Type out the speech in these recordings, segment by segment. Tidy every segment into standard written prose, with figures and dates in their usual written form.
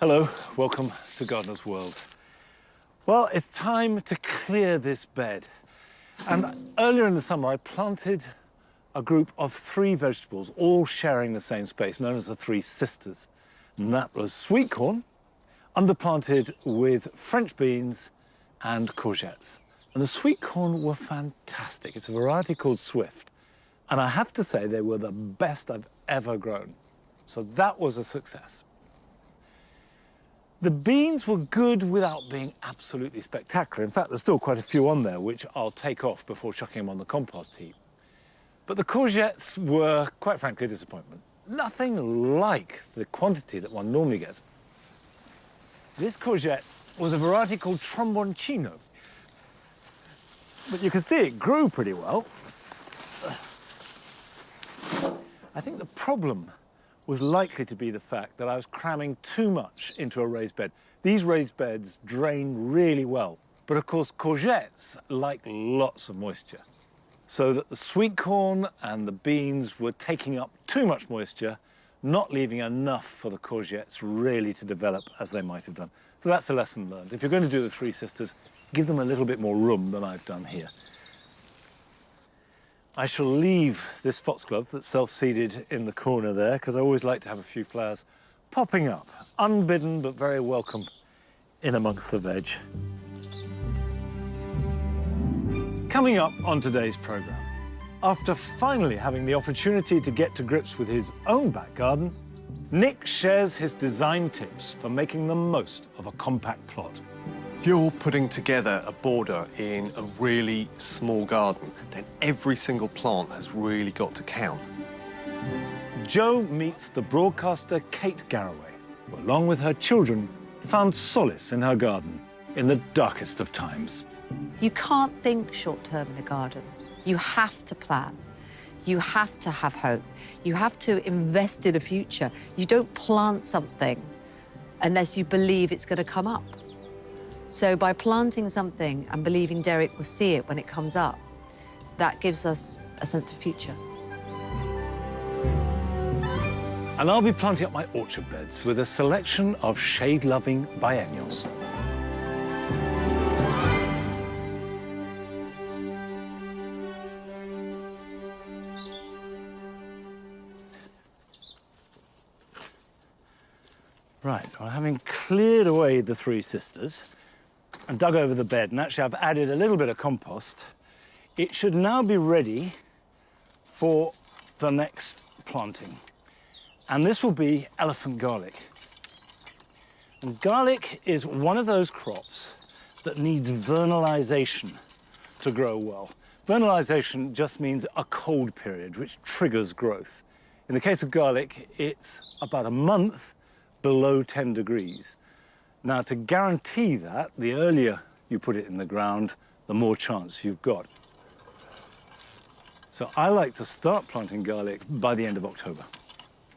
Hello, welcome to Gardener's World. Well, it's time to clear this bed. And earlier in the summer, I planted a group of 3 vegetables, all sharing the same space, known as the 3 sisters. And that was sweet corn, underplanted with French beans and courgettes. And the sweet corn were fantastic. It's a variety called Swift. And I have to say, they were the best I've ever grown. So that was a success. The beans were good without being absolutely spectacular. In fact, there's still quite a few on there, which I'll take off before chucking them on the compost heap. But the courgettes were, quite frankly, a disappointment. Nothing like the quantity that one normally gets. This courgette was a variety called Tromboncino. But you can see it grew pretty well. I think the problem was likely to be the fact that I was cramming too much into a raised bed. These raised beds drain really well, but of course courgettes like lots of moisture, so that the sweet corn and the beans were taking up too much moisture, not leaving enough for the courgettes really to develop as they might have done. So that's a lesson learned. If you're going to do the 3 sisters, give them a little bit more room than I've done here. I shall leave this foxglove that's self-seeded in the corner there, because I always like to have a few flowers popping up, unbidden but very welcome in amongst the veg. Coming up on today's programme, after finally having the opportunity to get to grips with his own back garden, Nick shares his design tips for making the most of a compact plot. If you're putting together a border in a really small garden, then every single plant has really got to count. Jo meets the broadcaster Kate Garraway, who, along with her children, found solace in her garden in the darkest of times. You can't think short-term in a garden. You have to plan. You have to have hope. You have to invest in a future. You don't plant something unless you believe it's going to come up. So by planting something and believing Derek will see it when it comes up, that gives us a sense of future. And I'll be planting up my orchard beds with a selection of shade-loving biennials. Right, well, having cleared away the 3 sisters and dug over the bed, and actually I've added a little bit of compost, it should now be ready for the next planting. And this will be elephant garlic. And garlic is one of those crops that needs vernalization to grow well. Vernalization just means a cold period, which triggers growth. In the case of garlic, it's about a month below 10 degrees. Now, to guarantee that, the earlier you put it in the ground, the more chance you've got. So I like to start planting garlic by the end of October.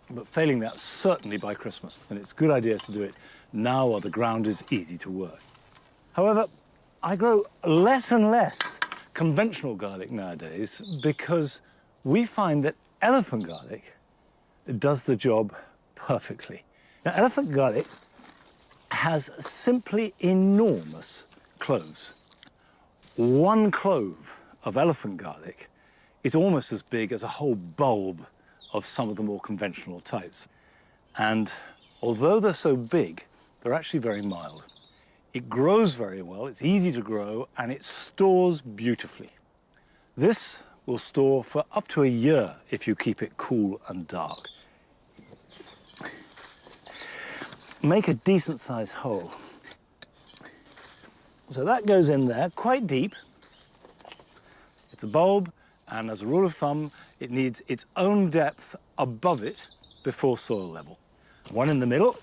But failing that, certainly by Christmas. And it's a good idea to do it now while the ground is easy to work. However, I grow less and less conventional garlic nowadays because we find that elephant garlic does the job perfectly. Now, elephant garlic has simply enormous cloves. 1 clove of elephant garlic is almost as big as a whole bulb of some of the more conventional types. And although they're so big, they're actually very mild. It grows very well, it's easy to grow, and it stores beautifully. This will store for up to a year if you keep it cool and dark. Make a decent-sized hole. So that goes in there quite deep. It's a bulb, and as a rule of thumb, it needs its own depth above it before soil level. 1 in the middle,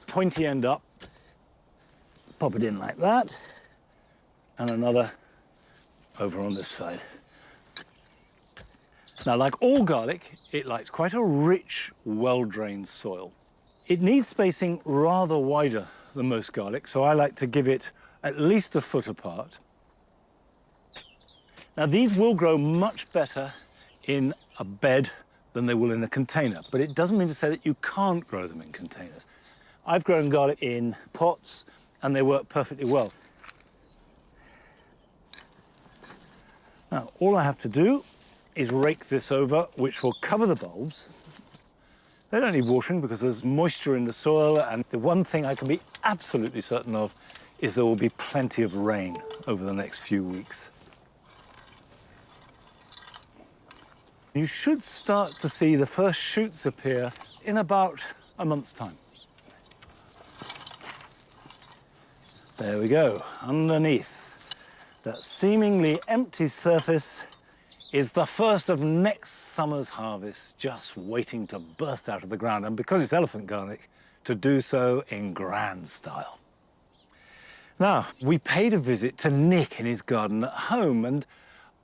pointy end up, pop it in like that, and another over on this side. Now, like all garlic, it likes quite a rich, well-drained soil. It needs spacing rather wider than most garlic, so I like to give it at least a foot apart. Now, these will grow much better in a bed than they will in a container, but it doesn't mean to say that you can't grow them in containers. I've grown garlic in pots and they work perfectly well. Now, all I have to do is rake this over, which will cover the bulbs. They don't need watering because there's moisture in the soil, and the one thing I can be absolutely certain of is there will be plenty of rain over the next few weeks. You should start to see the first shoots appear in about a month's time. There we go. Underneath that seemingly empty surface is the first of next summer's harvest, just waiting to burst out of the ground, and because it's elephant garlic, to do so in grand style. Now, we paid a visit to Nick in his garden at home, and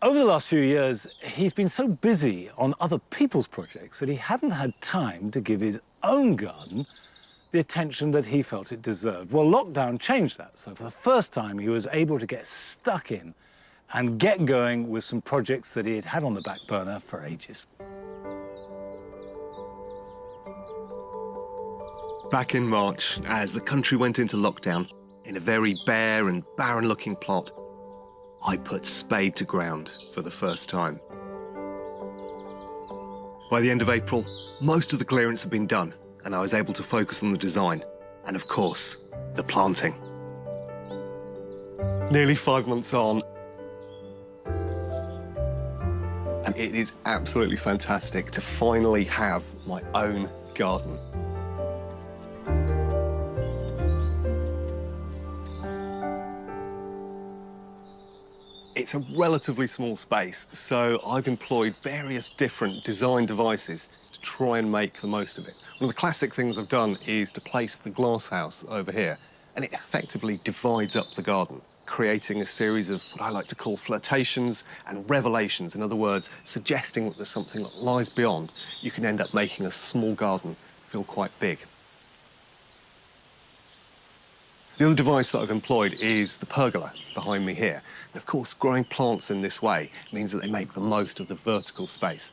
over the last few years, he's been so busy on other people's projects that he hadn't had time to give his own garden the attention that he felt it deserved. Well, lockdown changed that, so for the first time, he was able to get stuck in and get going with some projects that he had had on the back burner for ages. Back in March, as the country went into lockdown, in a very bare and barren-looking plot, I put spade to ground for the first time. By the end of April, most of the clearance had been done, and I was able to focus on the design and, of course, the planting. Nearly 5 months on, and it is absolutely fantastic to finally have my own garden. It's a relatively small space, so I've employed various different design devices to try and make the most of it. One of the classic things I've done is to place the glass house over here, and it effectively divides up the garden, creating a series of what I like to call flirtations and revelations. In other words, suggesting that there's something that lies beyond. You can end up making a small garden feel quite big. The other device that I've employed is the pergola behind me here. And of course, growing plants in this way means that they make the most of the vertical space.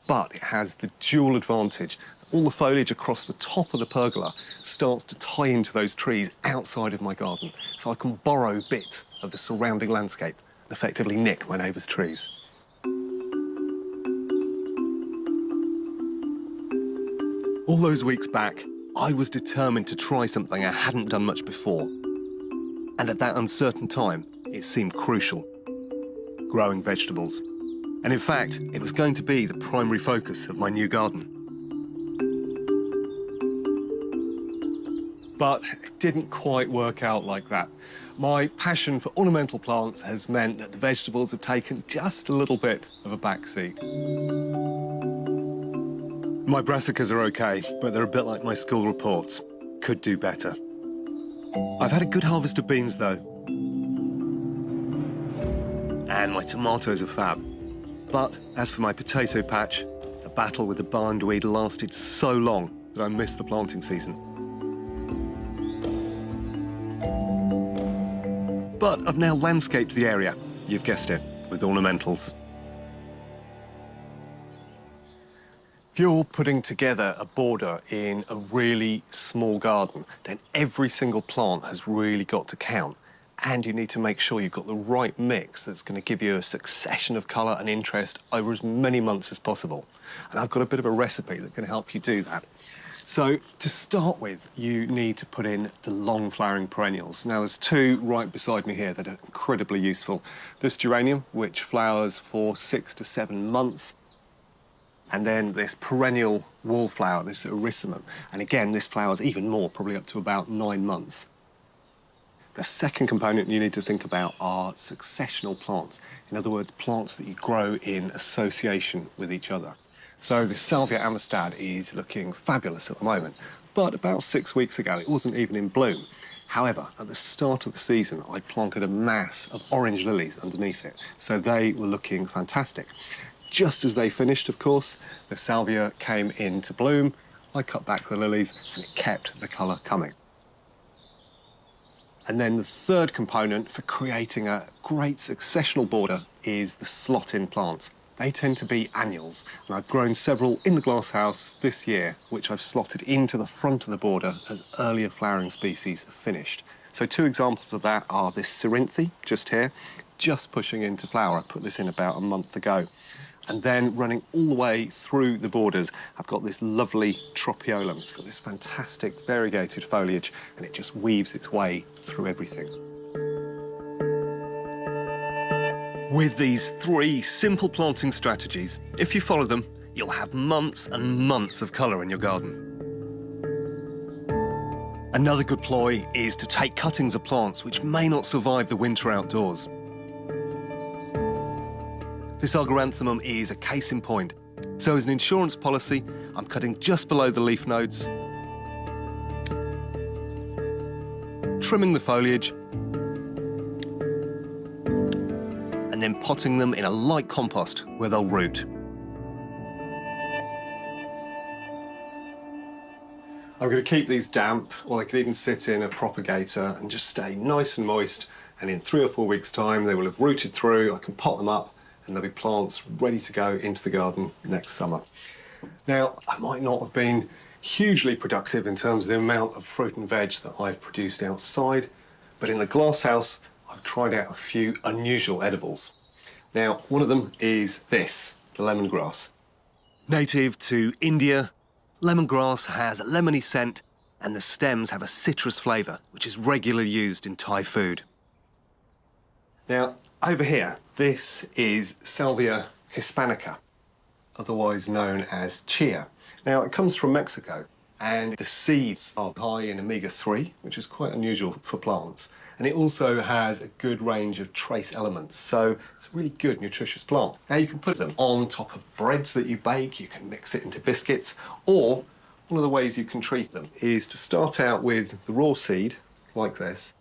But it has the dual advantage. All the foliage across the top of the pergola starts to tie into those trees outside of my garden, so I can borrow bits of the surrounding landscape and effectively nick my neighbour's trees. All those weeks back, I was determined to try something I hadn't done much before. And at that uncertain time, it seemed crucial: growing vegetables. And in fact, it was going to be the primary focus of my new garden. But it didn't quite work out like that. My passion for ornamental plants has meant that the vegetables have taken just a little bit of a backseat. My brassicas are okay, but they're a bit like my school reports. Could do better. I've had a good harvest of beans, though. And my tomatoes are fab. But as for my potato patch, the battle with the bindweed lasted so long that I missed the planting season. But I've now landscaped the area, you've guessed it, with ornamentals. If you're putting together a border in a really small garden, then every single plant has really got to count. And you need to make sure you've got the right mix that's going to give you a succession of colour and interest over as many months as possible. And I've got a bit of a recipe that can help you do that. So, to start with, you need to put in the long-flowering perennials. Now, there's two right beside me here that are incredibly useful. This geranium, which flowers for 6 to 7 months. And then this perennial wallflower, this erysimum. And again, this flowers even more, probably up to about 9 months. The second component you need to think about are successional plants. In other words, plants that you grow in association with each other. So the Salvia amistad is looking fabulous at the moment, but about 6 weeks ago it wasn't even in bloom. However, at the start of the season, I planted a mass of orange lilies underneath it, so they were looking fantastic. Just as they finished, of course, the Salvia came into bloom. I cut back the lilies and it kept the colour coming. And then the third component for creating a great successional border is the slot-in plants. They tend to be annuals, and I've grown several in the glasshouse this year, which I've slotted into the front of the border as earlier flowering species have finished. So 2 examples of that are this Cerinthe, just here, just pushing into flower. I put this in about a month ago. And then running all the way through the borders, I've got this lovely Tropiolum. It's got this fantastic variegated foliage, and it just weaves its way through everything. With these 3 simple planting strategies, if you follow them, you'll have months and months of colour in your garden. Another good ploy is to take cuttings of plants which may not survive the winter outdoors. This Garganthemum is a case in point. So as an insurance policy, I'm cutting just below the leaf nodes, trimming the foliage, and then potting them in a light compost where they'll root. I'm going to keep these damp, or they could even sit in a propagator and just stay nice and moist, and in 3 or 4 weeks' time they will have rooted through. I can pot them up and there'll be plants ready to go into the garden next summer. Now, I might not have been hugely productive in terms of the amount of fruit and veg that I've produced outside, but in the glasshouse I've tried out a few unusual edibles. Now, one of them is this, the lemongrass. Native to India, lemongrass has a lemony scent and the stems have a citrus flavour, which is regularly used in Thai food. Now, over here, this is Salvia hispanica, otherwise known as chia. Now, it comes from Mexico, and the seeds are high in omega-3, which is quite unusual for plants, and it also has a good range of trace elements, so it's a really good, nutritious plant. Now, you can put them on top of breads that you bake, you can mix it into biscuits, or one of the ways you can treat them is to start out with the raw seed, like this,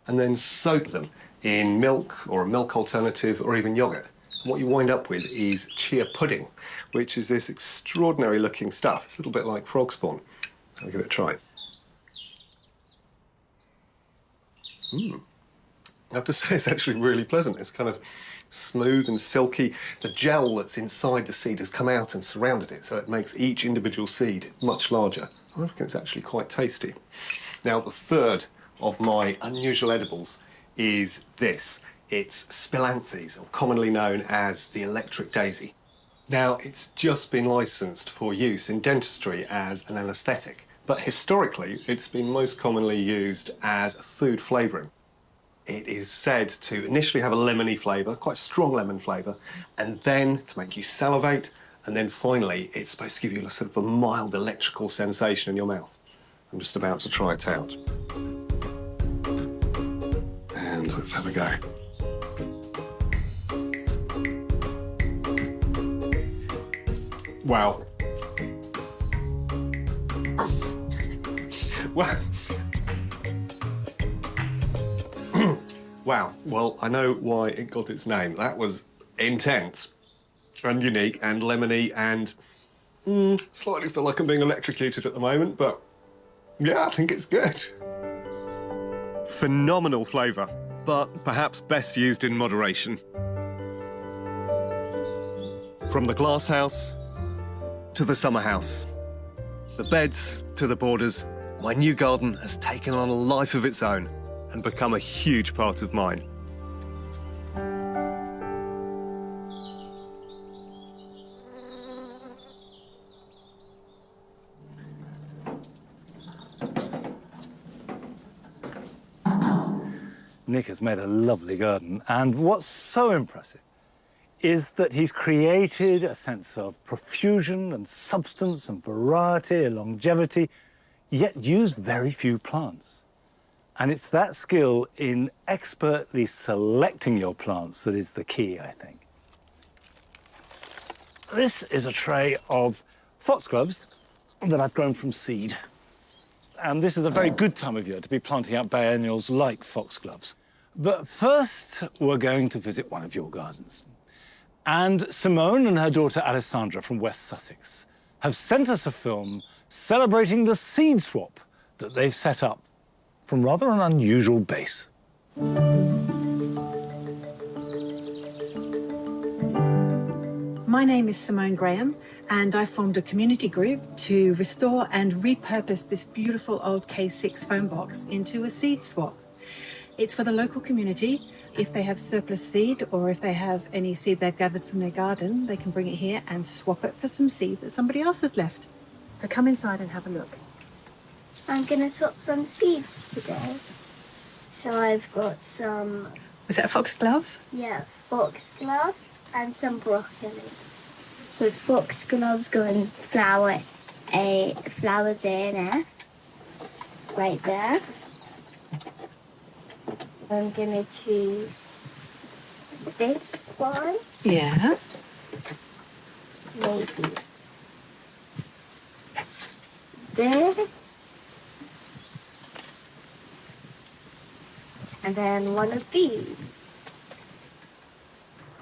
and then soak them in milk or a milk alternative or even yogurt. And what you wind up with is chia pudding, which is this extraordinary looking stuff. It's a little bit like frog spawn. I'll give it a try. I have to say it's actually really pleasant. It's kind of smooth and silky. The gel that's inside the seed has come out and surrounded it, so it makes each individual seed much larger. I reckon it's actually quite tasty. Now, the third of my unusual edibles is this. It's Spilanthes, or commonly known as the electric daisy. Now, it's just been licensed for use in dentistry as an anaesthetic, but historically it's been most commonly used as a food flavouring. It is said to initially have a lemony flavour, quite a strong lemon flavour, and then to make you salivate, and then finally it's supposed to give you a sort of a mild electrical sensation in your mouth. I'm just about to try it out. And let's have a go. Wow. Wow. Wow. Well, I know why it got its name. That was intense and unique and lemony and slightly feel like I'm being electrocuted at the moment, but yeah, I think it's good. Phenomenal flavour, but perhaps best used in moderation. From the glasshouse to the summer house, the beds to the borders, my new garden has taken on a life of its own and become a huge part of mine. Nick has made a lovely garden, and what's so impressive is that he's created a sense of profusion and substance and variety and longevity, yet used very few plants. And it's that skill in expertly selecting your plants that is the key, I think. This is a tray of foxgloves that I've grown from seed. And this is a very good time of year to be planting out biennials like foxgloves. But first, we're going to visit one of your gardens. And Simone and her daughter Alessandra from West Sussex have sent us a film celebrating the seed swap that they've set up from rather an unusual base. My name is Simone Graham, and I formed a community group to restore and repurpose this beautiful old K6 phone box into a seed swap. It's for the local community. If they have surplus seed or if they have any seed they've gathered from their garden, they can bring it here and swap it for some seed that somebody else has left. So come inside and have a look. I'm going to swap some seeds today. So I've got some... Was that a foxglove? Yeah, foxglove and some broccoli. So foxgloves go in flowers A and F, right there. I'm going to choose this one, Yeah. maybe this, and then one of these.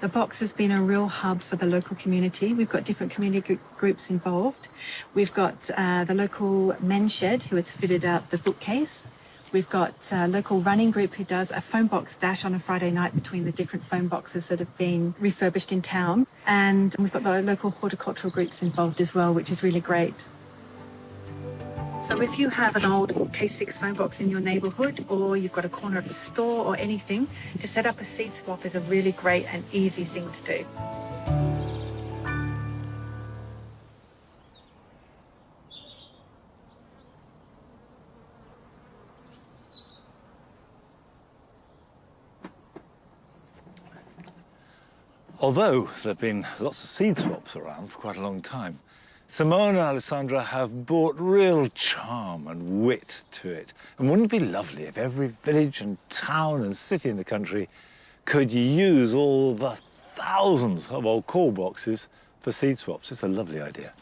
The box has been a real hub for the local community. We've got different community groups involved. We've got the local men's shed who has fitted out the bookcase. We've got a local running group who does a phone box dash on a Friday night between the different phone boxes that have been refurbished in town. And we've got the local horticultural groups involved as well, which is really great. So if you have an old K6 phone box in your neighbourhood, or you've got a corner of a store or anything, to set up a seed swap is a really great and easy thing to do. Although there have been lots of seed swaps around for quite a long time, Simone and Alessandra have brought real charm and wit to it. And wouldn't it be lovely if every village and town and city in the country could use all the thousands of old call boxes for seed swaps? It's a lovely idea.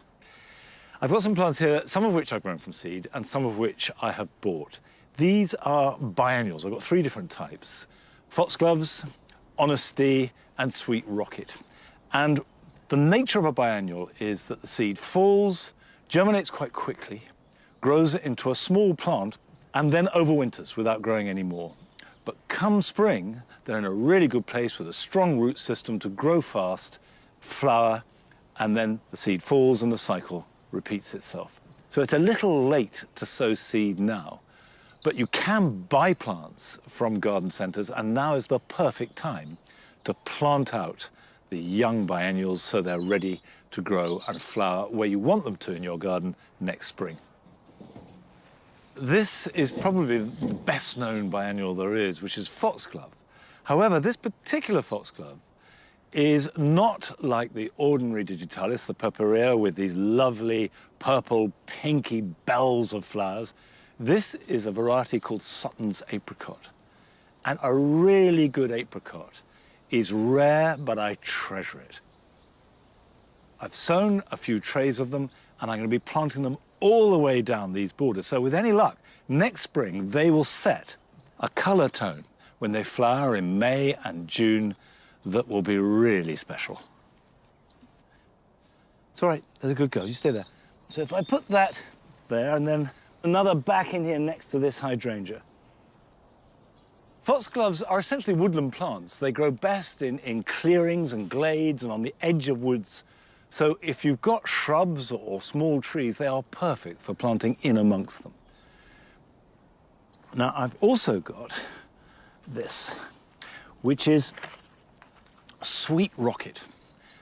I've got some plants here, some of which I've grown from seed and some of which I have bought. These are biennials. I've got 3 different types: foxgloves, honesty, and sweet rocket. And the nature of a biennial is that the seed falls, germinates quite quickly, grows into a small plant, and then overwinters without growing any more. But come spring, they're in a really good place with a strong root system to grow fast, flower, and then the seed falls and the cycle repeats itself. So it's a little late to sow seed now, but you can buy plants from garden centres, and now is the perfect time to plant out the young biennials so they're ready to grow and flower where you want them to in your garden next spring. This is probably the best known biennial there is, which is foxglove. However, this particular foxglove is not like the ordinary digitalis, the purpurea, with these lovely purple, pinky bells of flowers. This is a variety called Sutton's apricot. And a really good apricot is rare, but I treasure it. I've sown a few trays of them, and I'm going to be planting them all the way down these borders. So with any luck, next spring, they will set a colour tone when they flower in May and June that will be really special. It's all right, there's a good girl, you stay there. So if I put that there, and then another back in here next to this hydrangea. Foxgloves are essentially woodland plants. They grow best in clearings and glades and on the edge of woods. So if you've got shrubs or small trees, they are perfect for planting in amongst them. Now, I've also got this, which is sweet rocket.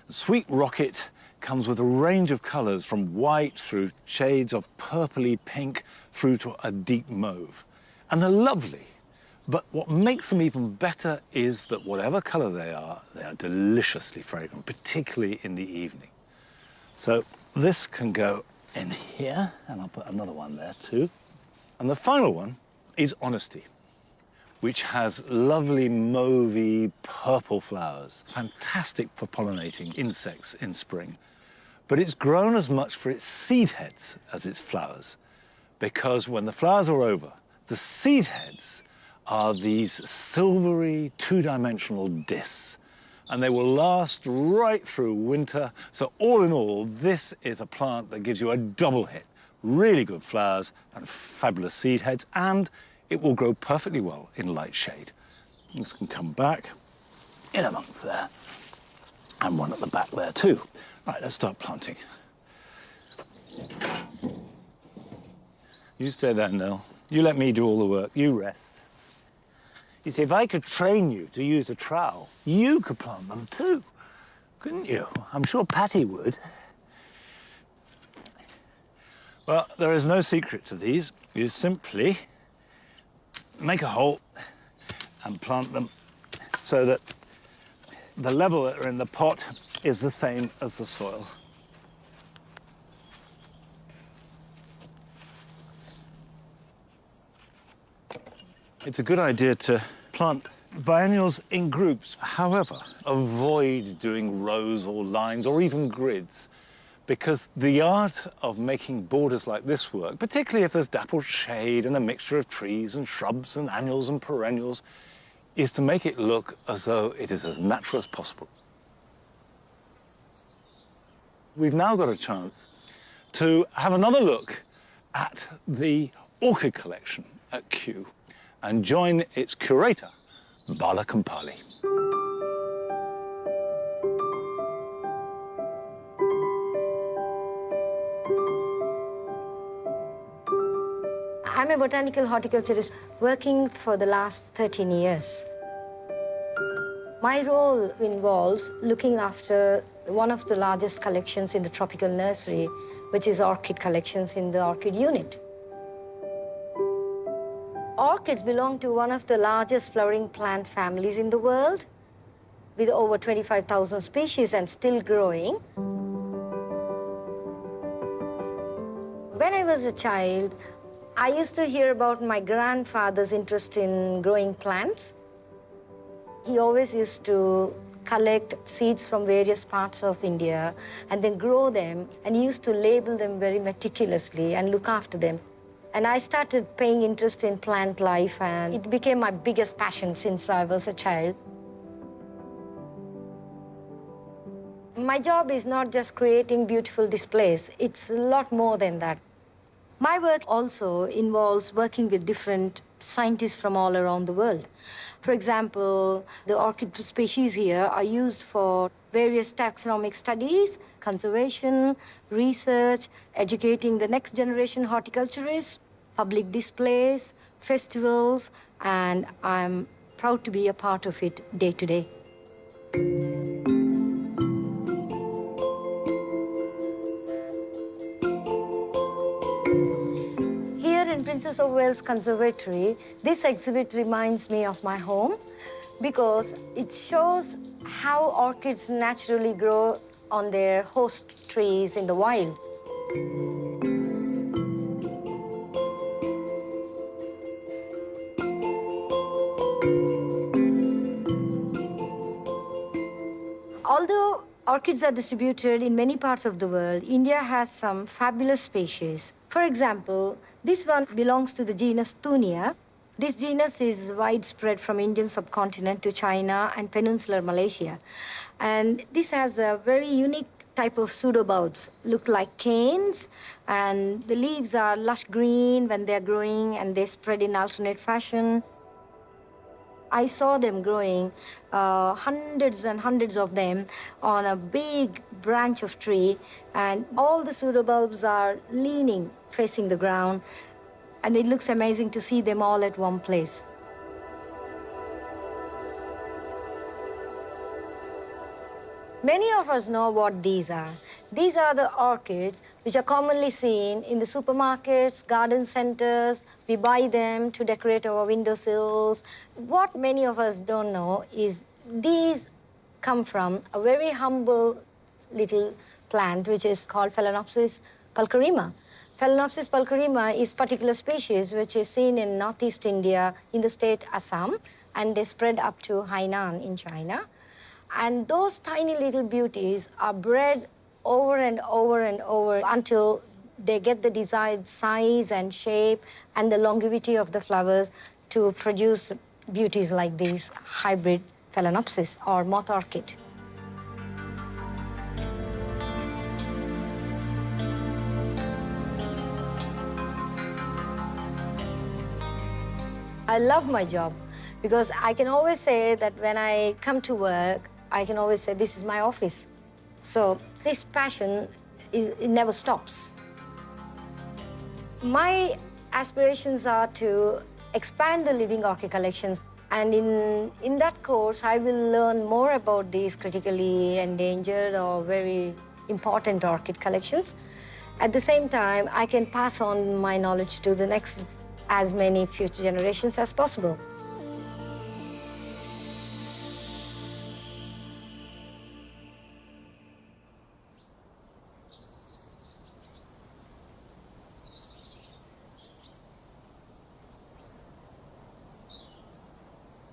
Sweet rocket comes with a range of colours from white through shades of purpley pink through to a deep mauve. And they're lovely. But what makes them even better is that whatever colour they are deliciously fragrant, particularly in the evening. So this can go in here, and I'll put another one there too. And the final one is Honesty, which has lovely mauvey purple flowers, fantastic for pollinating insects in spring. But it's grown as much for its seed heads as its flowers, because when the flowers are over, the seed heads are these silvery, two-dimensional discs, and they will last right through winter. So all in all, this is a plant that gives you a double hit. Really good flowers and fabulous seed heads, and it will grow perfectly well in light shade. This can come back in amongst there. And one at the back there too. Right, let's start planting. You stay there, Nell. You let me do all the work. You rest. You see, if I could train you to use a trowel, you could plant them too, couldn't you? I'm sure Patty would. Well, there is no secret to these. You simply make a hole and plant them so that the level that are in the pot is the same as the soil. It's a good idea to plant biennials in groups. However, avoid doing rows or lines or even grids, because the art of making borders like this work, particularly if there's dappled shade and a mixture of trees and shrubs and annuals and perennials, is to make it look as though it is as natural as possible. We've now got a chance to have another look at the orchid collection at Kew and join its curator, Bala Kampali. I'm a botanical horticulturist working for the last 13 years. My role involves looking after one of the largest collections in the tropical nursery, which is orchid collections in the orchid unit. Orchids belong to one of the largest flowering plant families in the world, with over 25,000 species and still growing. When I was a child, I used to hear about my grandfather's interest in growing plants. He always used to collect seeds from various parts of India and then grow them, and he used to label them very meticulously and look after them. And I started paying interest in plant life, and it became my biggest passion since I was a child. My job is not just creating beautiful displays, it's a lot more than that. My work also involves working with different scientists from all around the world. For example, the orchid species here are used for various taxonomic studies, conservation, research, educating the next generation horticulturists, public displays, festivals, and I'm proud to be a part of it day to day. Princess of Wales Conservatory, this exhibit reminds me of my home because it shows how orchids naturally grow on their host trees in the wild. Although orchids are distributed in many parts of the world, India has some fabulous species. For example, this one belongs to the genus Thunia. This genus is widespread from Indian subcontinent to China and peninsular Malaysia. And this has a very unique type of pseudobulbs, look like canes, and the leaves are lush green when they're growing, and they spread in alternate fashion. I saw them growing, hundreds and hundreds of them, on a big branch of tree, and all the pseudobulbs are leaning, facing the ground, and it looks amazing to see them all at one place. Many of us know what these are. These are the orchids which are commonly seen in the supermarkets, garden centers. We buy them to decorate our windowsills. What many of us don't know is these come from a very humble little plant which is called Phalaenopsis pulcherrima. Phalaenopsis pulcherrima is a particular species which is seen in northeast India in the state Assam, and they spread up to Hainan in China. And those tiny little beauties are bred over and over and over until they get the desired size and shape and the longevity of the flowers to produce beauties like these hybrid Phalaenopsis or moth orchid. I love my job because I can always say that when I come to work, I can always say, this is my office. So this passion, it never stops. My aspirations are to expand the living orchid collections. And in that course, I will learn more about these critically endangered or very important orchid collections. At the same time, I can pass on my knowledge to the next as many future generations as possible.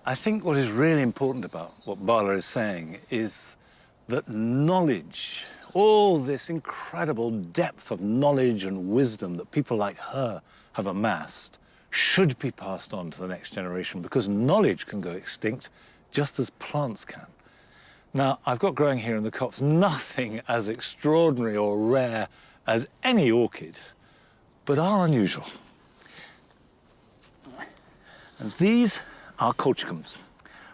I think what is really important about what Bala is saying is that knowledge, all this incredible depth of knowledge and wisdom that people like her have amassed, should be passed on to the next generation, because knowledge can go extinct just as plants can. Now, I've got growing here in the copse nothing as extraordinary or rare as any orchid, but are unusual. And these are colchicums.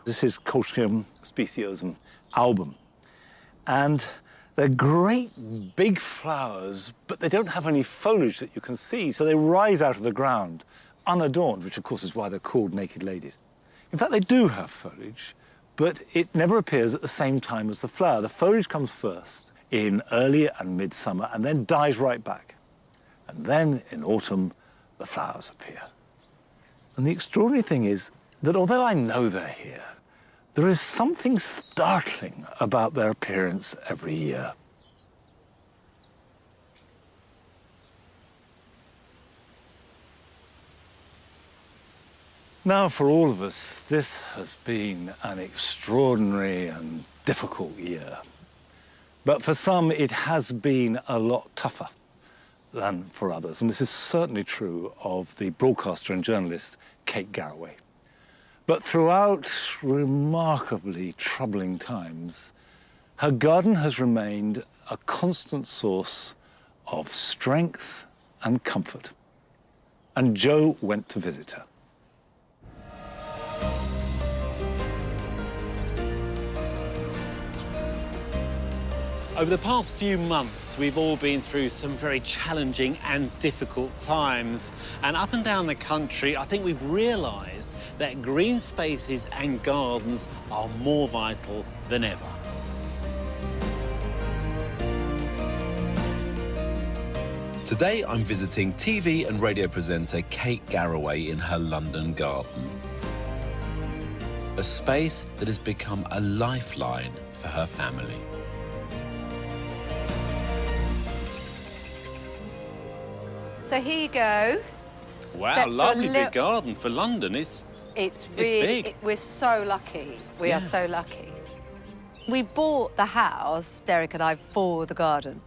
This is Colchicum speciosum album. And they're great big flowers, but they don't have any foliage that you can see, so they rise out of the ground unadorned, which of course is why they're called naked ladies. In fact, they do have foliage, but it never appears at the same time as the flower. The foliage comes first in early and midsummer and then dies right back. And then in autumn, the flowers appear. And the extraordinary thing is that although I know they're here, there is something startling about their appearance every year. Now, for all of us, this has been an extraordinary and difficult year. But for some, it has been a lot tougher than for others. And this is certainly true of the broadcaster and journalist Kate Garraway. But throughout remarkably troubling times, her garden has remained a constant source of strength and comfort. And Joe went to visit her. Over the past few months, we've all been through some very challenging and difficult times. And up and down the country, I think we've realised that green spaces and gardens are more vital than ever. Today, I'm visiting TV and radio presenter Kate Garraway in her London garden. A space that has become a lifeline for her family. So here you go. Wow, Steps are lovely big garden for London. It's really, big. we're so lucky. We are so lucky. We bought the house, Derek and I, for the garden.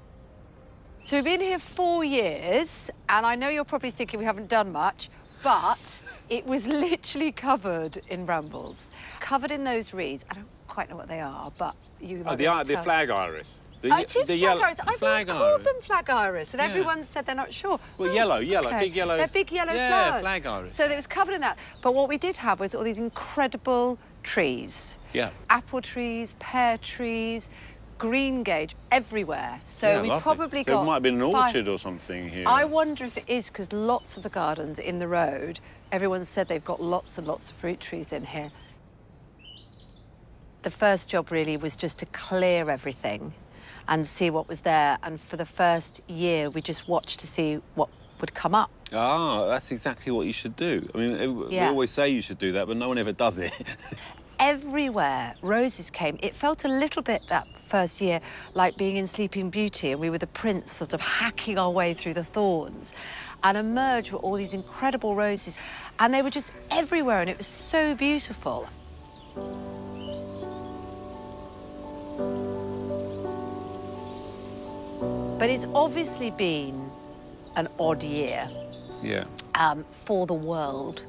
So we've been here 4 years, and I know you're probably thinking we haven't done much, but it was literally covered in brambles. Covered in those reeds. I don't quite know what they are, but you might be able to The tell. flag iris. It is flag iris. I've always called iris. them flag iris, and Yeah. everyone said they're not sure. Well, Oh, yellow, okay. big yellow. They're big yellow yeah, flowers. flag iris. So it was covered in that. But what we did have was all these incredible trees. Yeah. Apple trees, pear trees, green gage everywhere. So we lovely. probably So got it might have been an 5 orchard or something here. I wonder if it is, because lots of the gardens in the road, everyone said they've got lots and lots of fruit trees in here. The first job really was just to clear everything and see what was there. And for the first year, we just watched to see what would come up. Ah, that's exactly what you should do. I mean, we Yeah. always say you should do that, but no one ever does it. Everywhere roses came. It felt a little bit that first year like being in Sleeping Beauty, and we were the prince sort of hacking our way through the thorns. And emerged were all these incredible roses. And they were just everywhere, and it was so beautiful. But it's obviously been an odd year Yeah. for the world.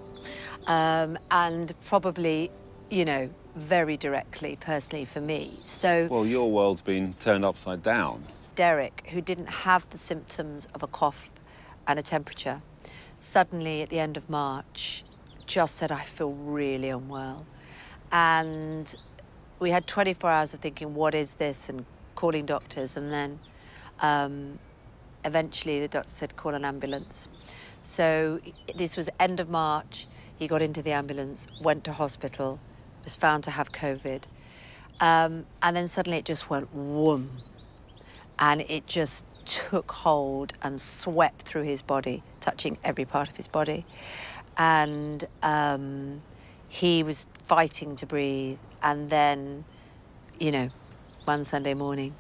And probably, you know, very directly, personally, for me. So Well, your world's been turned upside down. Derek, who didn't have the symptoms of a cough and a temperature, suddenly at the end of March just said, I feel really unwell. And We had 24 hours of thinking, what is this, and calling doctors, and then eventually the doctor said, call an ambulance. So this was end of March. He got into the ambulance, went to hospital, was found to have COVID. And then suddenly it just went whoom. And it just took hold and swept through his body, touching every part of his body. And he was fighting to breathe. And then, you know, one Sunday morning,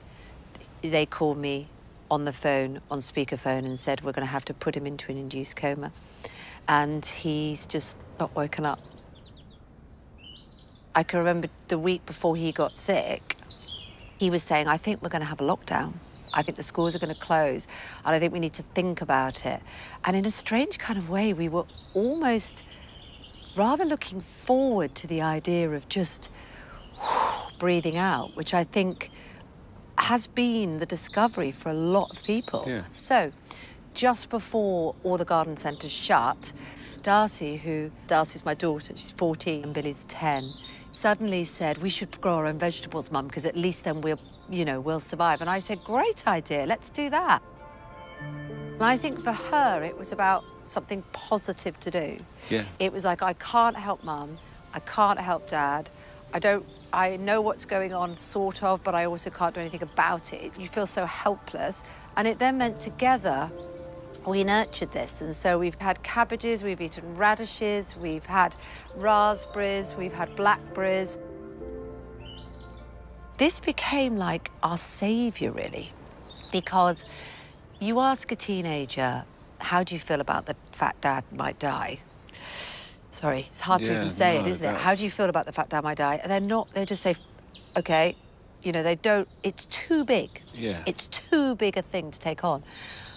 they called me on the phone, on speakerphone, and said, we're going to have to put him into an induced coma. And he's just not woken up. I can remember the week before he got sick, he was saying, I think we're going to have a lockdown. I think the schools are going to close, and I think we need to think about it. And in a strange kind of way, we were almost rather looking forward to the idea of just breathing out, which I think has been the discovery for a lot of people. Yeah. So, just before all the garden centres shut, Darcy's my daughter, she's 14 and Billy's 10, suddenly said, we should grow our own vegetables, Mum, because at least then we'll survive. And I said, great idea, let's do that. And I think for her, it was about something positive to do. Yeah. It was like, I can't help Mum, I can't help Dad, I know what's going on, sort of, but I also can't do anything about it. You feel so helpless. And it then meant together, we nurtured this. And so we've had cabbages, we've eaten radishes, we've had raspberries, we've had blackberries. This became like our saviour, really, because you ask a teenager, how do you feel about the fact Dad might die? Sorry, it's hard to even say it, isn't it? How do you feel about the fact Dad might die? And they just say, okay, you know, they don't, it's too big. Yeah. It's too big a thing to take on.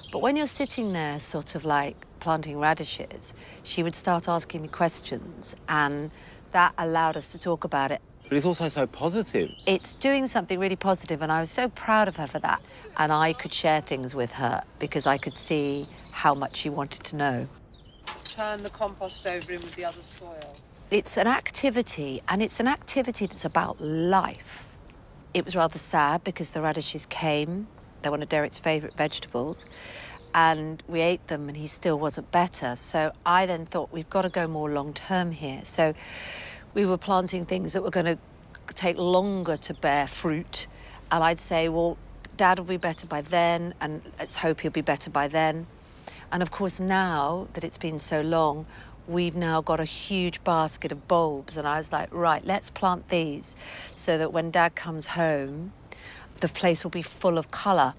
But when you're sitting there sort of like planting radishes, she would start asking me questions, and that allowed us to talk about it. But it's also so positive. It's doing something really positive, and I was so proud of her for that. And I could share things with her because I could see how much she wanted to know. Turn the compost over in with the other soil. It's an activity, and it's an activity that's about life. It was rather sad because the radishes came. They're one of Derek's favourite vegetables, and we ate them and he still wasn't better. So I then thought, we've got to go more long-term here. So we were planting things that were going to take longer to bear fruit. And I'd say, well, Dad will be better by then, and let's hope he'll be better by then. And of course, now that it's been so long, we've now got a huge basket of bulbs. And I was like, right, let's plant these so that when Dad comes home, the place will be full of colour.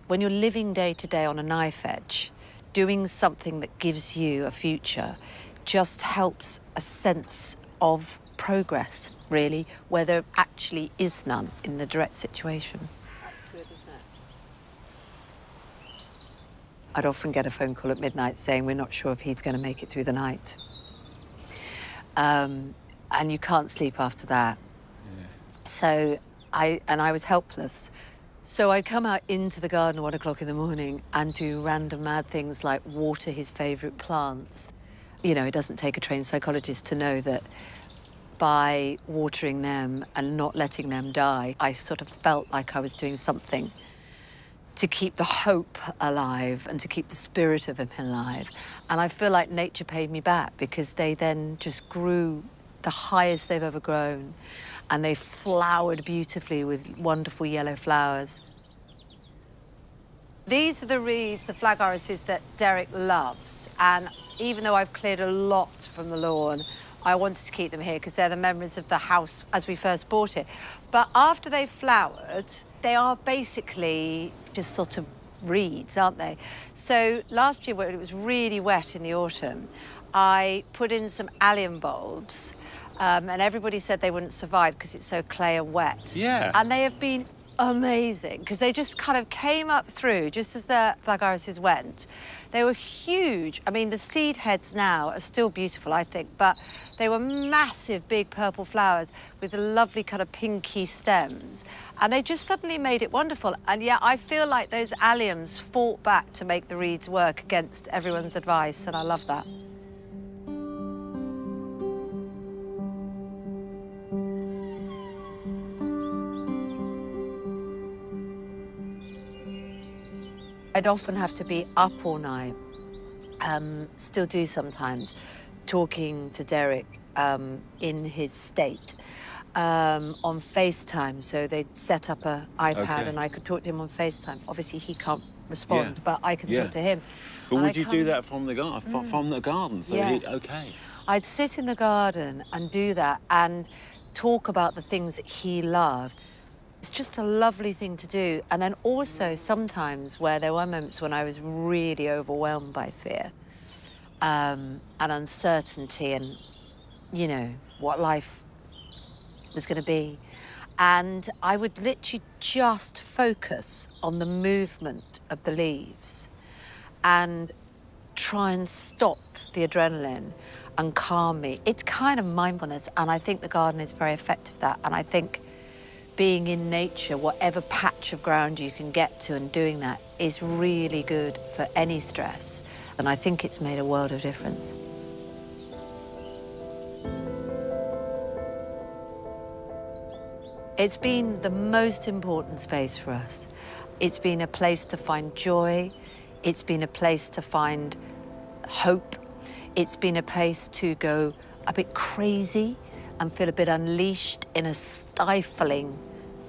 When you're living day to day on a knife edge, doing something that gives you a future just helps a sense of progress, really, where there actually is none in the direct situation. That's good, isn't it? I'd often get a phone call at midnight saying we're not sure if he's going to make it through the night. And you can't sleep after that. Yeah. So I was helpless. So I'd come out into the garden at 1 o'clock in the morning and do random mad things like water his favourite plants. You know, it doesn't take a trained psychologist to know that by watering them and not letting them die, I sort of felt like I was doing something to keep the hope alive and to keep the spirit of him alive. And I feel like nature paid me back because they then just grew the highest they've ever grown. And they flowered beautifully with wonderful yellow flowers. These are the reeds, the flag irises that Derek loves. And even though I've cleared a lot from the lawn, I wanted to keep them here because they're the memories of the house as we first bought it. But after they've flowered, they are basically just sort of reeds, aren't they? So last year, when it was really wet in the autumn, I put in some allium bulbs. And everybody said they wouldn't survive because it's so clay and wet. Yeah. And they have been amazing because they just kind of came up through just as the flag irises went. They were huge. I mean, the seed heads now are still beautiful, I think, but they were massive, big purple flowers with the lovely kind of pinky stems. And they just suddenly made it wonderful. And yeah, I feel like those alliums fought back to make the reeds work against everyone's advice, and I love that. I'd often have to be up all night, still do sometimes, talking to Derek in his state on FaceTime. So they'd set up an iPad Okay. and I could talk to him on FaceTime. Obviously, he can't respond, Yeah. but I can Yeah. talk to him. But And would I you do come- that from the garden? From the garden? So Yeah. okay. I'd sit in the garden and do that and talk about the things that he loved. It's just a lovely thing to do. And then also sometimes where there were moments when I was really overwhelmed by fear and uncertainty and, you know, what life was going to be. And I would literally just focus on the movement of the leaves and try and stop the adrenaline and calm me. It's kind of mindfulness, and I think the garden is very effective at that. And I think being in nature, whatever patch of ground you can get to and doing that is really good for any stress. And I think it's made a world of difference. It's been the most important space for us. It's been a place to find joy. It's been a place to find hope. It's been a place to go a bit crazy and feel a bit unleashed in a stifling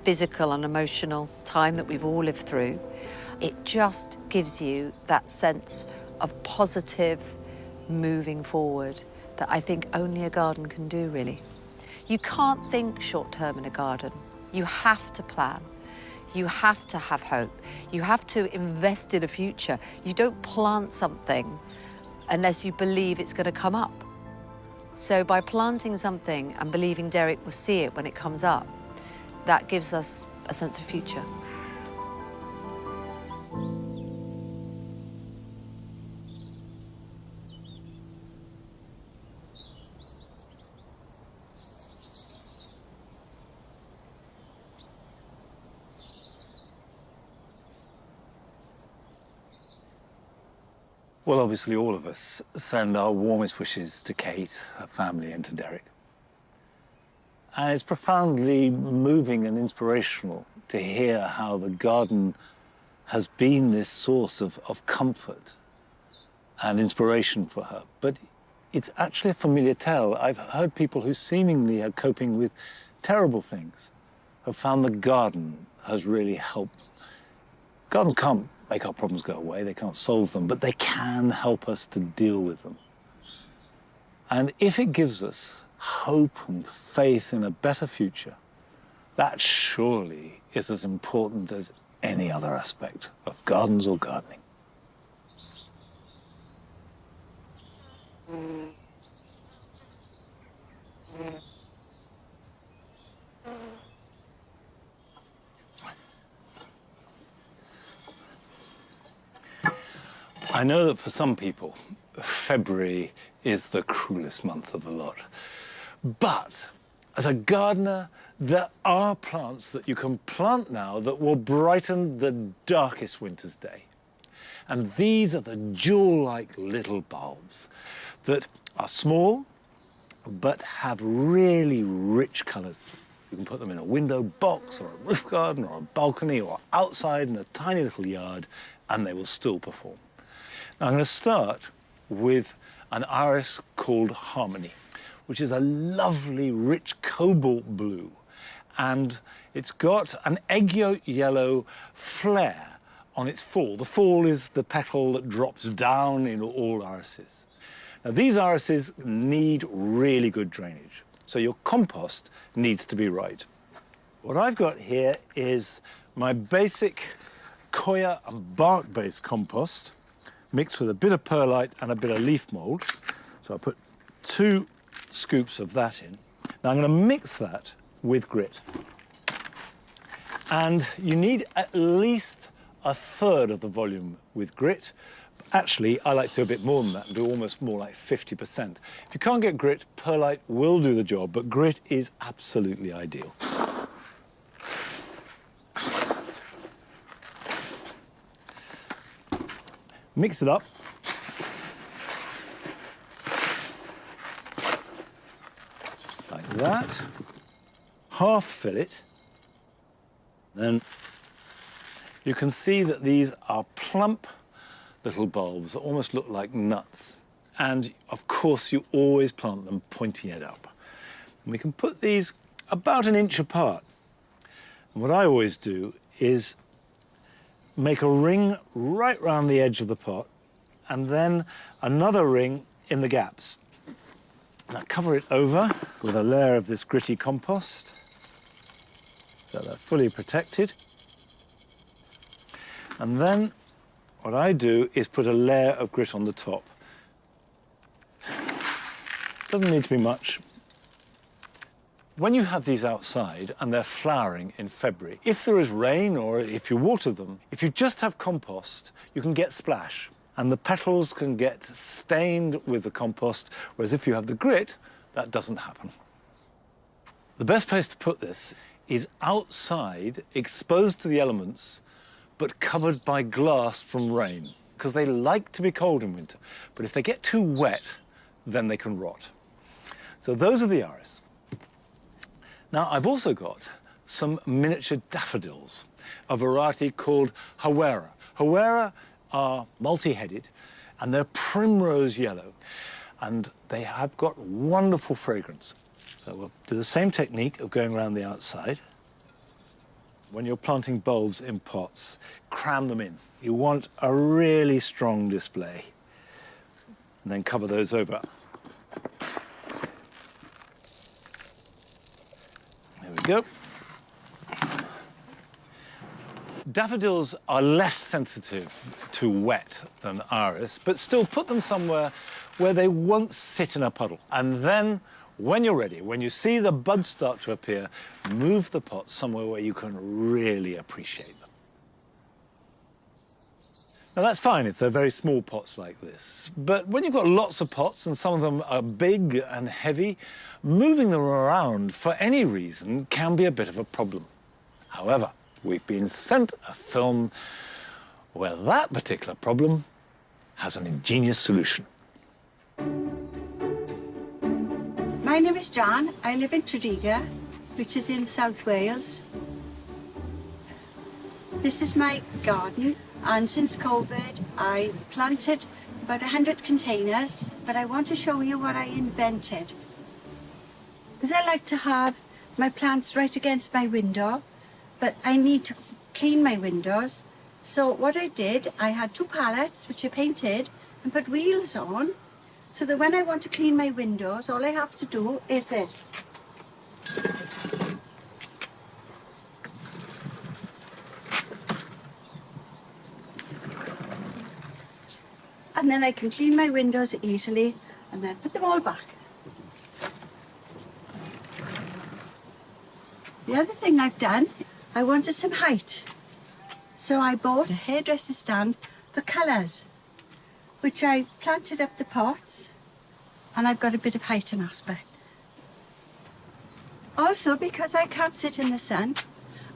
physical and emotional time that we've all lived through. It just gives you that sense of positive moving forward that I think only a garden can do, really. You can't think short-term in a garden. You have to plan. You have to have hope. You have to invest in a future. You don't plant something unless you believe it's going to come up. So by planting something and believing Derek will see it when it comes up, that gives us a sense of future. Well, obviously, all of us send our warmest wishes to Kate, her family, and to Derek. And it's profoundly moving and inspirational to hear how the garden has been this source of comfort and inspiration for her. But it's actually a familiar tale. I've heard people who seemingly are coping with terrible things have found the garden has really helped. Gardens can't make our problems go away, they can't solve them, but they can help us to deal with them. And if it gives us hope and faith in a better future, that surely is as important as any other aspect of gardens or gardening. I know that for some people, February is the cruelest month of the lot. But as a gardener, there are plants that you can plant now that will brighten the darkest winter's day. And these are the jewel-like little bulbs that are small, but have really rich colours. You can put them in a window box or a roof garden or a balcony or outside in a tiny little yard, and they will still perform. Now, I'm going to start with an iris called Harmony, which is a lovely, rich cobalt blue. And it's got an egg yolk yellow flare on its fall. The fall is the petal that drops down in all irises. Now, these irises need really good drainage, so your compost needs to be right. What I've got here is my basic coir and bark-based compost, mixed with a bit of perlite and a bit of leaf mould. So I put 2 scoops of that in. Now I'm going to mix that with grit. And you need at least 1/3 of the volume with grit. Actually, I like to do a bit more than that and do almost more like 50%. If you can't get grit, perlite will do the job, but grit is absolutely ideal. Mix it up. Like that. Half fill it. Then you can see that these are plump little bulbs that almost look like nuts. And of course, you always plant them pointing it up. And we can put these about an inch apart. And what I always do is make a ring right round the edge of the pot and then another ring in the gaps. Now cover it over with a layer of this gritty compost so they're fully protected. And then what I do is put a layer of grit on the top. Doesn't need to be much. When you have these outside and they're flowering in February, if there is rain or if you water them, if you just have compost, you can get splash and the petals can get stained with the compost, whereas if you have the grit, that doesn't happen. The best place to put this is outside, exposed to the elements, but covered by glass from rain, because they like to be cold in winter. But if they get too wet, then they can rot. So those are the iris. Now, I've also got some miniature daffodils, a variety called Hawera. Hawera are multi-headed, and they're primrose yellow, and they have got wonderful fragrance. So we'll do the same technique of going around the outside. When you're planting bulbs in pots, cram them in. You want a really strong display, and then cover those over. There we go. Daffodils are less sensitive to wet than iris, but still put them somewhere where they won't sit in a puddle. And then, when you're ready, when you see the buds start to appear, move the pot somewhere where you can really appreciate them. Now, that's fine if they're very small pots like this, but when you've got lots of pots and some of them are big and heavy, moving them around for any reason can be a bit of a problem. However, we've been sent a film where that particular problem has an ingenious solution. My name is Jan. I live in Tredegar, which is in South Wales. This is my garden, and since COVID, I planted about 100 containers, but I want to show you what I invented. Because I like to have my plants right against my window, but I need to clean my windows. So what I did, I had 2 pallets, which I painted, and put wheels on, so that when I want to clean my windows, all I have to do is this. And then I can clean my windows easily and then put them all back. The other thing I've done, I wanted some height. So I bought a hairdresser stand for colours, which I planted up the pots, and I've got a bit of height and aspect. Also, because I can't sit in the sun,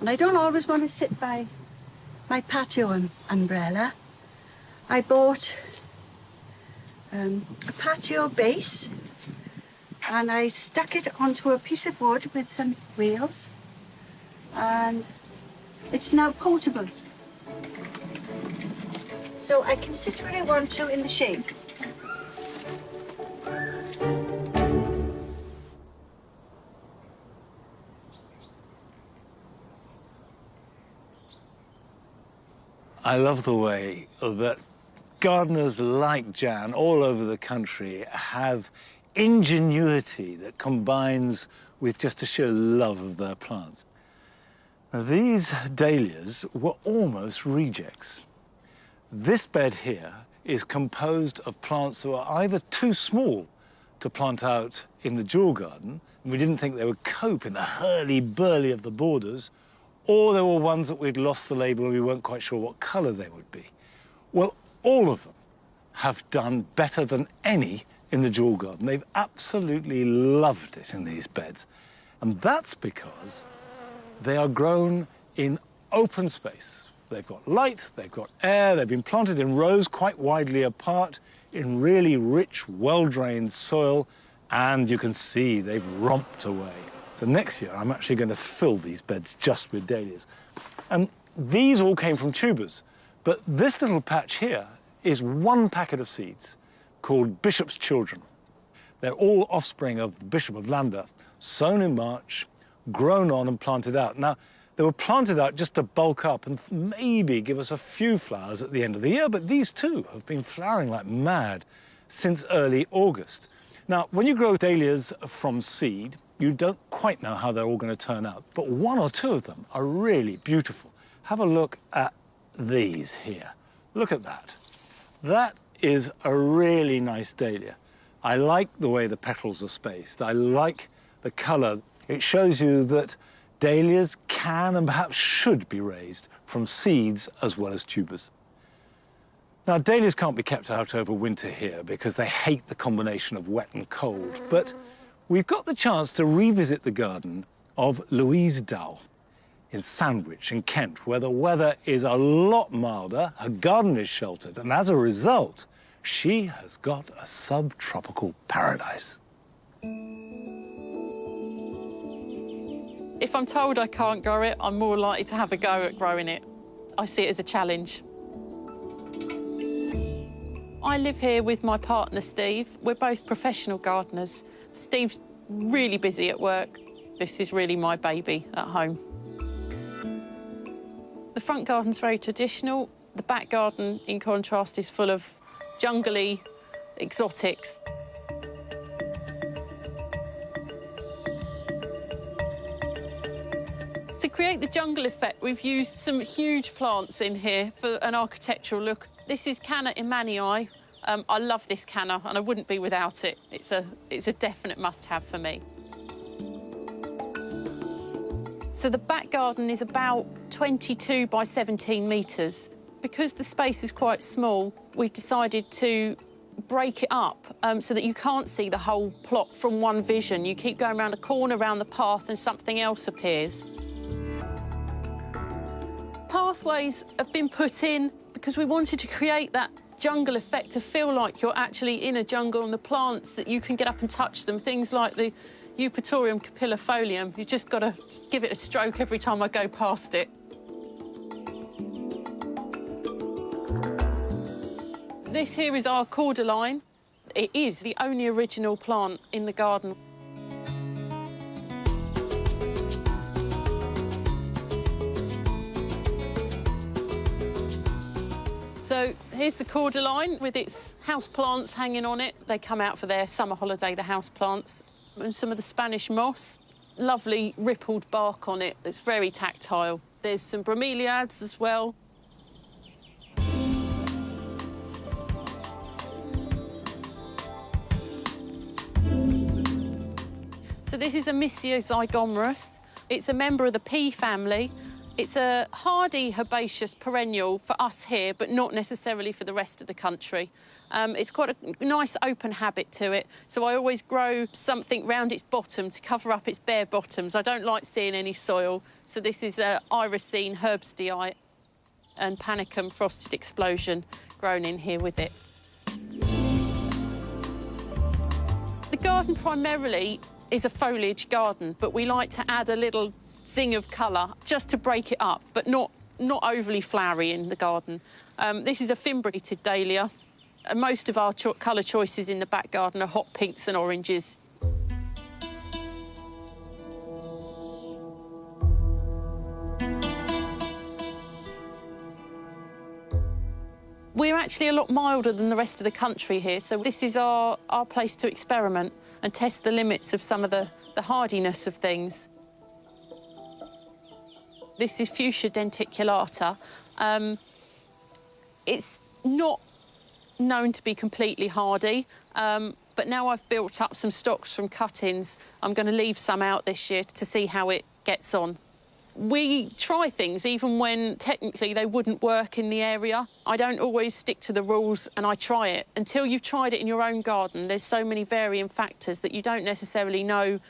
and I don't always want to sit by my patio umbrella, I bought a patio base, and I stuck it onto a piece of wood with some wheels, and it's now portable. So I can sit where I want to in the shade. I love the way that gardeners like Jan all over the country have ingenuity that combines with just a sheer love of their plants. Now, these dahlias were almost rejects. This bed here is composed of plants that were either too small to plant out in the jewel garden, and we didn't think they would cope in the hurly-burly of the borders, or there were ones that we'd lost the label and we weren't quite sure what colour they would be. Well, all of them have done better than any in the jewel garden. They've absolutely loved it in these beds. And that's because they are grown in open space. They've got light, they've got air, they've been planted in rows quite widely apart in really rich, well-drained soil, and you can see they've romped away. So next year, I'm actually going to fill these beds just with dahlias. And these all came from tubers, but this little patch here is one packet of seeds called Bishop's Children. They're all offspring of the Bishop of Llandaff, sown in March, grown on and planted out. Now, they were planted out just to bulk up and maybe give us a few flowers at the end of the year, but these too have been flowering like mad since early August. Now, when you grow dahlias from seed, you don't quite know how they're all going to turn out, but one or two of them are really beautiful. Have a look at these here. Look at that. That is a really nice dahlia. I like the way the petals are spaced. I like the colour. It shows you that dahlias can and perhaps should be raised from seeds as well as tubers. Now, dahlias can't be kept out over winter here because they hate the combination of wet and cold, but we've got the chance to revisit the garden of Louise Dow in Sandwich in Kent, where the weather is a lot milder, her garden is sheltered, and as a result, she has got a subtropical paradise. If I'm told I can't grow it, I'm more likely to have a go at growing it. I see it as a challenge. I live here with my partner, Steve. We're both professional gardeners. Steve's really busy at work. This is really my baby at home. The front garden's very traditional. The back garden, in contrast, is full of jungly exotics. To create the jungle effect, we've used some huge plants in here for an architectural look. This is Canna Imanii. I love this canna, and I wouldn't be without it. It's a definite must-have for me. So the back garden is about 22 by 17 metres. Because the space is quite small, we've decided to break it up so that you can't see the whole plot from one vision. You keep going around a corner, around the path, and something else appears. Pathways have been put in because we wanted to create that jungle effect, to feel like you're actually in a jungle, and the plants that you can get up and touch them, things like the Eupatorium capillifolium. You just got to give it a stroke every time I go past it. This here is our cordyline. It is the only original plant in the garden. So here's the cordyline with its house plants hanging on it. They come out for their summer holiday, the house plants. And some of the Spanish moss. Lovely rippled bark on it. It's very tactile. There's some bromeliads as well. So this is a Missia zygomerus. It's a member of the pea family. It's a hardy herbaceous perennial for us here, but not necessarily for the rest of the country. It's quite a nice open habit to it, so I always grow something round its bottom to cover up its bare bottoms. I don't like seeing any soil, so this is Irisine herbstii and Panicum frosted explosion grown in here with it. The garden primarily is a foliage garden, but we like to add a little zing of colour just to break it up, but not overly flowery in the garden. This is a fimbriated dahlia. Most of our colour choices in the back garden are hot pinks and oranges. We're actually a lot milder than the rest of the country here, so this is our place to experiment and test the limits of some of the hardiness of things. This is Fuchsia denticulata. It's not known to be completely hardy, but now I've built up some stocks from cuttings, I'm going to leave some out this year to see how it gets on. We try things even when technically they wouldn't work in the area. I don't always stick to the rules, and I try it. Until you've tried it in your own garden, there's so many varying factors that you don't necessarily know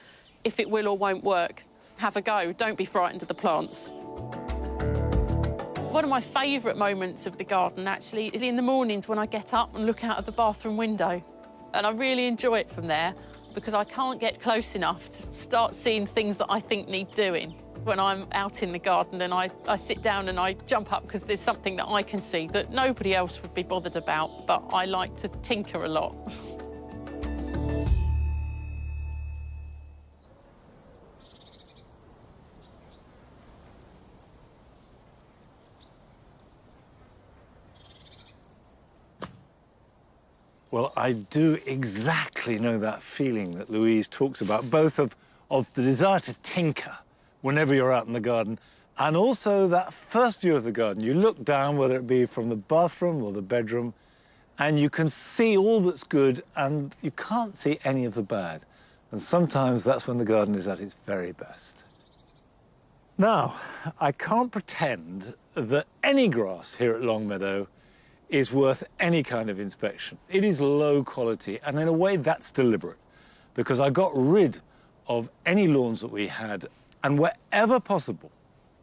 if it will or won't work. Have a go, don't be frightened of the plants. One of my favourite moments of the garden, actually, is in the mornings when I get up and look out of the bathroom window. And I really enjoy it from there because I can't get close enough to start seeing things that I think need doing. when I'm out in the garden and I sit down and I jump up because there's something that I can see that nobody else would be bothered about, but I like to tinker a lot. Well, I do exactly know that feeling that Louise talks about, both of the desire to tinker whenever you're out in the garden, and also that first view of the garden. You look down, whether it be from the bathroom or the bedroom, and you can see all that's good and you can't see any of the bad. And sometimes that's when the garden is at its very best. Now, I can't pretend that any grass here at Longmeadow is worth any kind of inspection. It is low quality, and in a way that's deliberate, because I got rid of any lawns that we had, and wherever possible,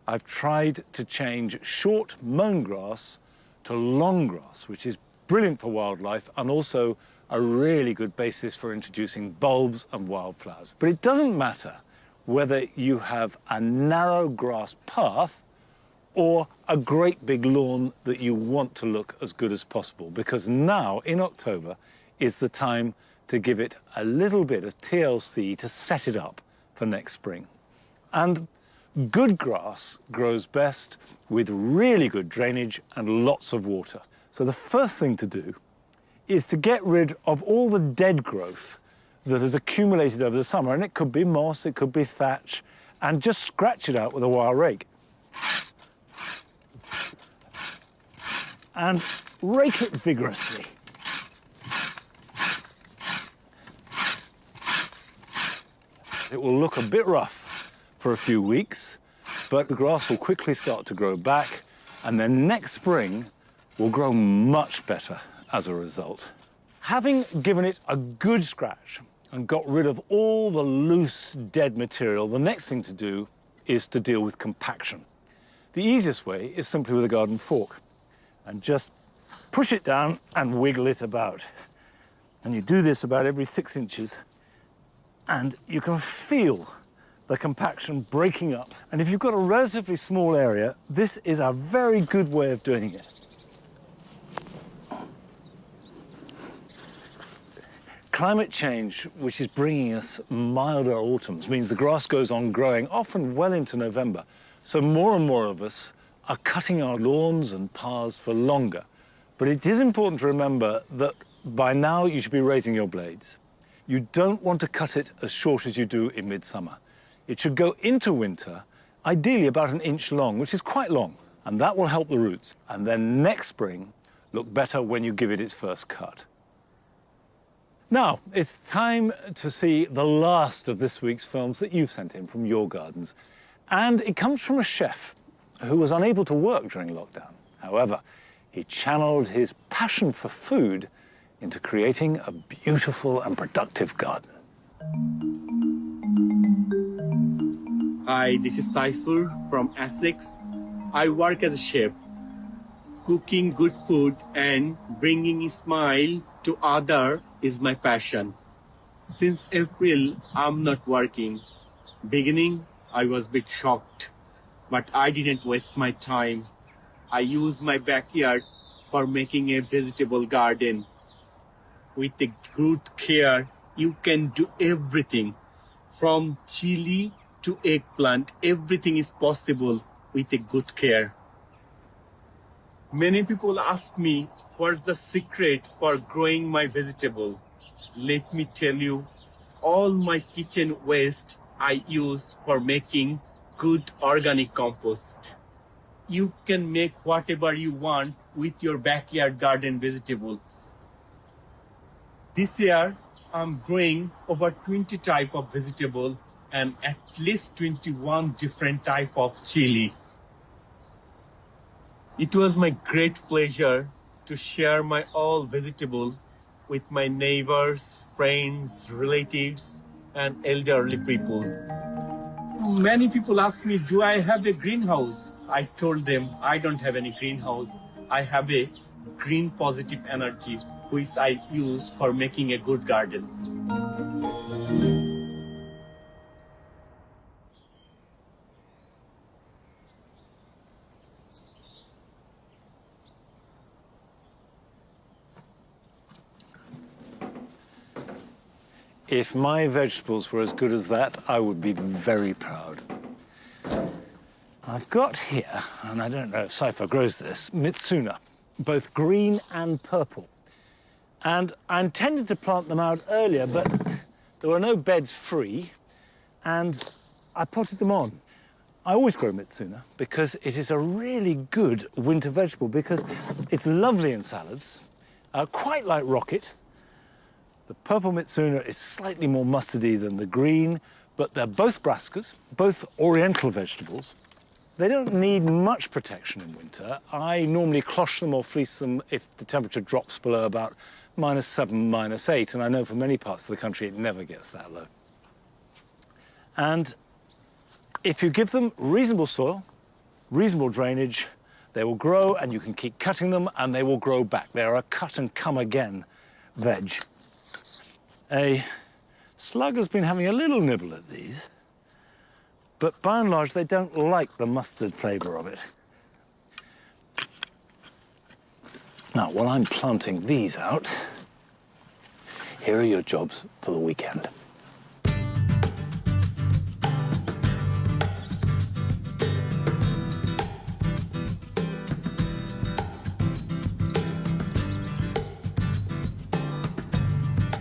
I've tried to change short mown grass to long grass, which is brilliant for wildlife and also a really good basis for introducing bulbs and wildflowers. But it doesn't matter whether you have a narrow grass path or a great big lawn that you want to look as good as possible, because now, in October, is the time to give it a little bit of TLC to set it up for next spring. And good grass grows best with really good drainage and lots of water. So the first thing to do is to get rid of all the dead growth that has accumulated over the summer, and it could be moss, it could be thatch, and just scratch it out with a wire rake. And rake it vigorously. It will look a bit rough for a few weeks, but the grass will quickly start to grow back, and then next spring will grow much better as a result. Having given it a good scratch and got rid of all the loose, dead material, the next thing to do is to deal with compaction. The easiest way is simply with a garden fork, and just push it down and wiggle it about. And you do this about every 6 inches, and you can feel the compaction breaking up. And if you've got a relatively small area, this is a very good way of doing it. Climate change, which is bringing us milder autumns, means the grass goes on growing often well into November. So more and more of us are cutting our lawns and paths for longer. But it is important to remember that by now you should be raising your blades. You don't want to cut it as short as you do in midsummer. It should go into winter, ideally about 1 inch long, which is quite long, and that will help the roots. And then next spring, look better when you give it its first cut. Now, it's time to see the last of this week's films that you've sent in from your gardens. And it comes from a chef who was unable to work during lockdown. However, he channeled his passion for food into creating a beautiful and productive garden. Hi, this is Saifur from Essex. I work as a chef. Cooking good food and bringing a smile to others is my passion. Since April, I'm not working. Beginning, I was a bit shocked, but I didn't waste my time. I used my backyard for making a vegetable garden. With a good care, you can do everything. From chili to eggplant, everything is possible with a good care. Many people ask me, what's the secret for growing my vegetable? Let me tell you, all my kitchen waste I use for making good organic compost. You can make whatever you want with your backyard garden vegetable. This year, I'm growing over 20 types of vegetable and at least 21 different types of chili. It was my great pleasure to share my all vegetable with my neighbors, friends, relatives, and elderly people. Many people ask me, do I have a greenhouse? I told them I don't have any greenhouse. I have a green positive energy, which I use for making a good garden. If my vegetables were as good as that, I would be very proud. I've got here, and I don't know if Saifa grows this, Mitsuna, both green and purple. And I intended to plant them out earlier, but there were no beds free, and I potted them on. I always grow Mitsuna because it is a really good winter vegetable because it's lovely in salads, quite like rocket. The purple Mitsuna is slightly more mustardy than the green, but they're both brassicas, both oriental vegetables. They don't need much protection in winter. I normally cloche them or fleece them if the temperature drops below about -7, -8, and I know for many parts of the country it never gets that low. And if you give them reasonable soil, reasonable drainage, they will grow and you can keep cutting them and they will grow back. They are a cut and come again veg. A slug has been having a little nibble at these, but by and large they don't like the mustard flavour of it. Now, while I'm planting these out, here are your jobs for the weekend.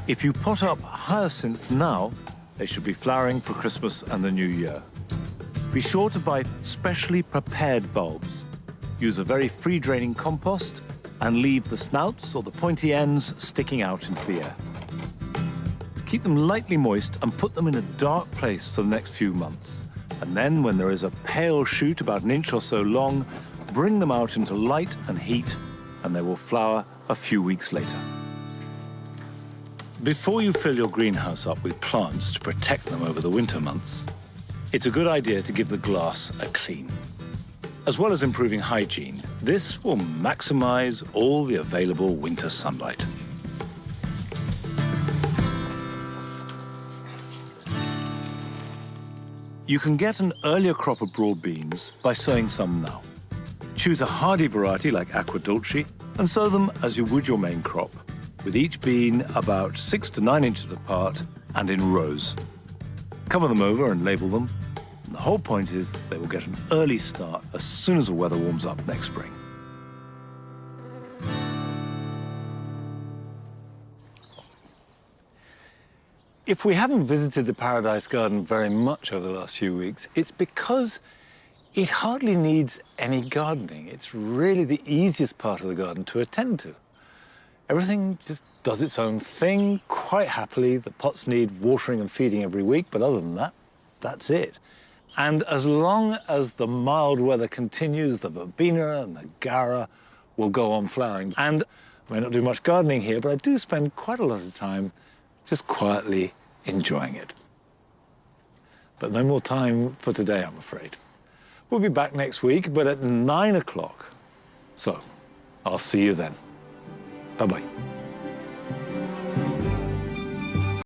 If you pot up hyacinths now, they should be flowering for Christmas and the New Year. Be sure to buy specially prepared bulbs. Use a very free-draining compost and leave the snouts or the pointy ends sticking out into the air. Keep them lightly moist and put them in a dark place for the next few months. And then, when there is a pale shoot about an inch or so long, bring them out into light and heat, and they will flower a few weeks later. Before you fill your greenhouse up with plants to protect them over the winter months, it's a good idea to give the glass a clean. As well as improving hygiene, this will maximize all the available winter sunlight. You can get an earlier crop of broad beans by sowing some now. Choose a hardy variety like Aqua Dolce and sow them as you would your main crop, with each bean about 6 to 9 inches apart and in rows. Cover them over and label them. And the whole point is that they will get an early start as soon as the weather warms up next spring. If we haven't visited the Paradise Garden very much over the last few weeks, it's because it hardly needs any gardening. It's really the easiest part of the garden to attend to. Everything just does its own thing quite happily. The pots need watering and feeding every week, but other than that, that's it. And as long as the mild weather continues, the verbena and the gara will go on flowering. And I may not do much gardening here, but I do spend quite a lot of time just quietly enjoying it. But no more time for today, I'm afraid. We'll be back next week, but at 9 o'clock. So I'll see you then. Bye-bye.